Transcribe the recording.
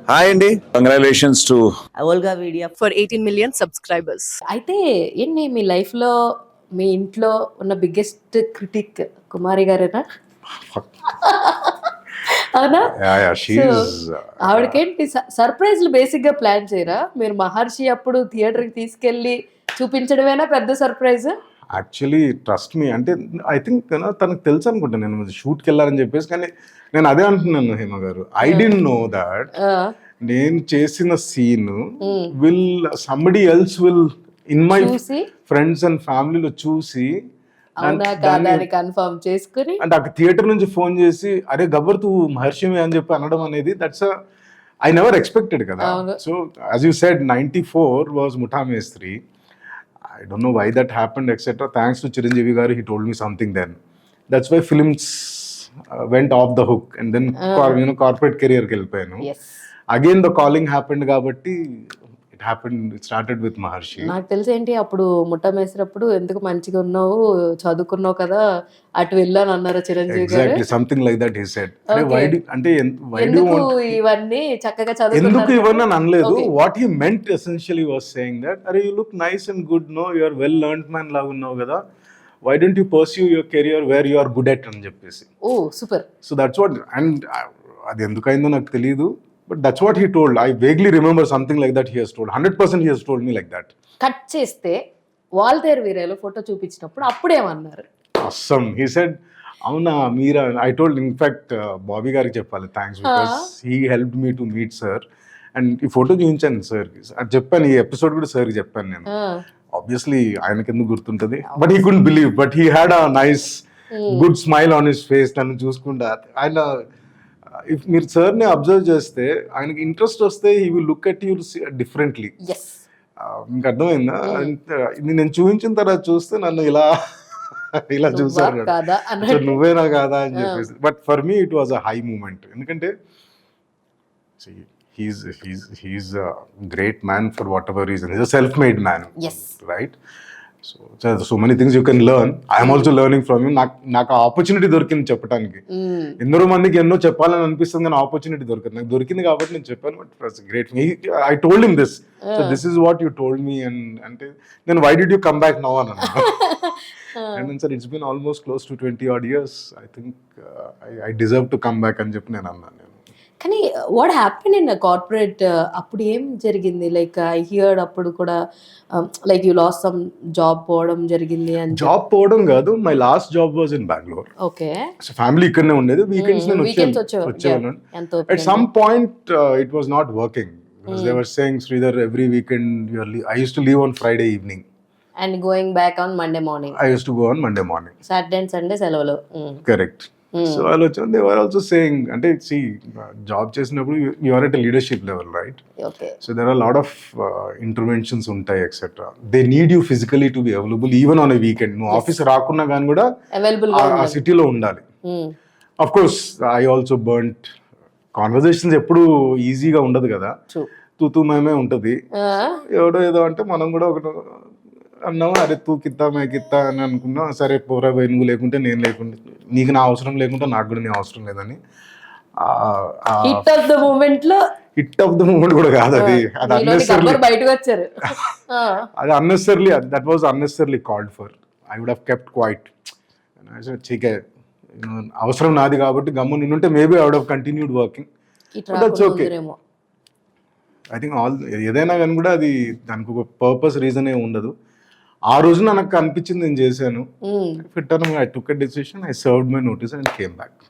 Hi అండి, congratulations to Olga Media for 18 million subscribers. అయితే ఏంటి మీ లైఫ్ లో మీ ఇంట్లో ఉన్న బిగ్గెస్ట్ క్రిటిక్ కుమారి గారేనా? అవునా? ఆవిడకేంటి సర్ప్రైజ్లు బేసిక్ గా ప్లాన్ చేయరా మీరు? మహర్షి అప్పుడు థియేటర్ కి తీసుకెళ్లి చూపించడమేనా పెద్ద సర్ప్రైజ్? యాక్చువల్లీ ట్రస్ట్ మీ అంటే ఐ థింక్ తనకు తెలుసు అనుకుంటా నేను షూట్కి వెళ్ళాలని చెప్పేసి. కానీ నేను అదే అంటున్నాను హేమ గారు, ఐ డెంట్ నో దాట్ నేను చేసిన scene will somebody else will in my friends and ఫ్యామిలీలో చూసి కన్ఫర్మ్ చేసుకుని అంటే ఆ థియేటర్ నుంచి ఫోన్ చేసి అరే గబ్బర్ తూ మహర్షిమే అని చెప్పి అనడం అనేది దట్స్ ఐ నెవర్ ఎక్స్పెక్టెడ్ కదా. So as you said 94 was ముఠా మేస్త్రి. I don't know why that happened, etc. Thanks to Chiranjeevi garu, he told me something then. That's why films went off the hook, and then corporate career ki vellipoyanu. Yes. Again the calling happened kabatti it happened. It started with Maharshi. నాకు తెలిసి ఏంటి అప్పుడు ముట్ట మేసినప్పుడు ఎందుకు మంచిగా ఉన్నావు చదువుకున్నావు కదా అటు వెళ్ళాను అన్నారు చిరంజీవి గారు. Exactly, something like that he said. Why do you want ఇవన్నీ చక్కగా చదువుకున్నారు ఎందుకు ఇవన్నీ అని అనలేదు. What he meant essentially was saying that అరే you look nice and good, no, you are well learned man లాగా ఉన్నావు కదా, why don't you pursue your career where you are good at అని చెప్పేసి. ఓ super. So that's what, and అది ఎందుకైందో నాకు తెలియదు, but that's what he told. I vaguely remember something like that he has told. 100% he has told me like that. Cut చేస్తే Waltair వీరేలో photo చూపించినప్పుడు అప్పుడేమన్నారు? Awesome. He said అవునా మీరా. I told, in fact, Bobby గారికి చెప్పాలి thanks, because he helped me to meet sir. And ఈ photo చూపించాను సార్కి, అది చెప్పాను, ఈ ఎపిసోడ్ కూడా సార్కి చెప్పాను నేను. ఆబ్వియస్లీ ఆయనకి ఎందుకు గుర్తుంటుంది, but he couldn't believe, but he had a nice good smile on his face. నన్ను చూసుకుంటా ఆయన, ఇఫ్ మీరు సార్ని అబ్జర్వ్ చేస్తే ఆయనకి ఇంట్రెస్ట్ వస్తే he will look at you differently. మీకు అర్థమైందా? నేను చూపించిన తర్వాత చూస్తే నన్ను ఇలా చూసారు, నువ్వేనా కాదా అని చెప్పేసి. But for me it was a high moment, ఎందుకంటే he's a great man for whatever reason. He's a self-made man. Yes. Right? So many things you can learn. I am also learning from him. నాకు opportunity దొరికింది చెప్పడానికి. ఎందరో మందికి ఎన్నో చెప్పాలని అనిపిస్తుంది కానీ ఆపర్చునిటీ దొరికింది, నాకు దొరికింది కాబట్టి నేను చెప్పాను. But it's great. I told him this, so this is what you told me. And అంటే నేను why did you come back now అని అన్నాను. And then sir it's been almost close to 20 odd years. I think I deserve to come back అని చెప్పి నేను అన్నాను. కానీ what happen in corporate అప్పుడు ఏం జరిగింది? లైక్ ఐ హియర్డ్ అప్పుడు కూడా like you last some job పోవడం జరిగింది అని. జాబ్ పోవడం కాదు, my last job was in Bengaluru. Okay. So family ఇక్కడనే ఉండేది, వీకెండ్స్ నేను వచ్చేవాళ్ళం. At some point it was not working because they were saying Sridhar every weekend I use to leave on Friday evening and going back on Monday morning. I use to go on Monday morning. Saturday and Sunday సెలవులు. Correct. So వాళ్ళు వచ్చి they were also saying, అంటే సి job చేసినప్పుడు you are at leadership level, right? So there are lot of interventions ఉంటాయి etcetera. They need you physically to be available even on a weekend. నువ్వు office రాకున్నా కానీ కూడా ఆ సిటీలో ఉండాలి. Of course I also burnt conversations. ఎప్పుడు ఈజీగా ఉండదు కదా, తూతూ మేమే ఉంటుంది. ఎవడో ఏదో అంటే మనం కూడా ఒకటి అన్నావు, అరే తూ కిత్తా మే కిత్తా అని అనుకున్నా. సరే పోరా పోయి, నువ్వు లేకుంటే నేను లేకుంటే, నీకు నా అవసరం లేకుంటే నాకు కూడా నీ అవసరం లేదని. హిట్ ఆఫ్ ద మూమెంట్ కూడా కాదు అది, అది అన్నెసెసరీ బయటకు వచ్చారు. అది unnecessary, that was unnecessary called for. I would have kept quiet. చీకే అవసరం నాది కాబట్టి గమ్ము నిన్నుంటే maybe I would have continued working. That's okay. I think ఏదైనా కానీ కూడా అది దానికి ఒక పర్పస్ రీజన్ ఏ ఉండదు. ఆ రోజు నాకు అనిపించింది నేను చేశాను. I took a decision, I served my notice and came back.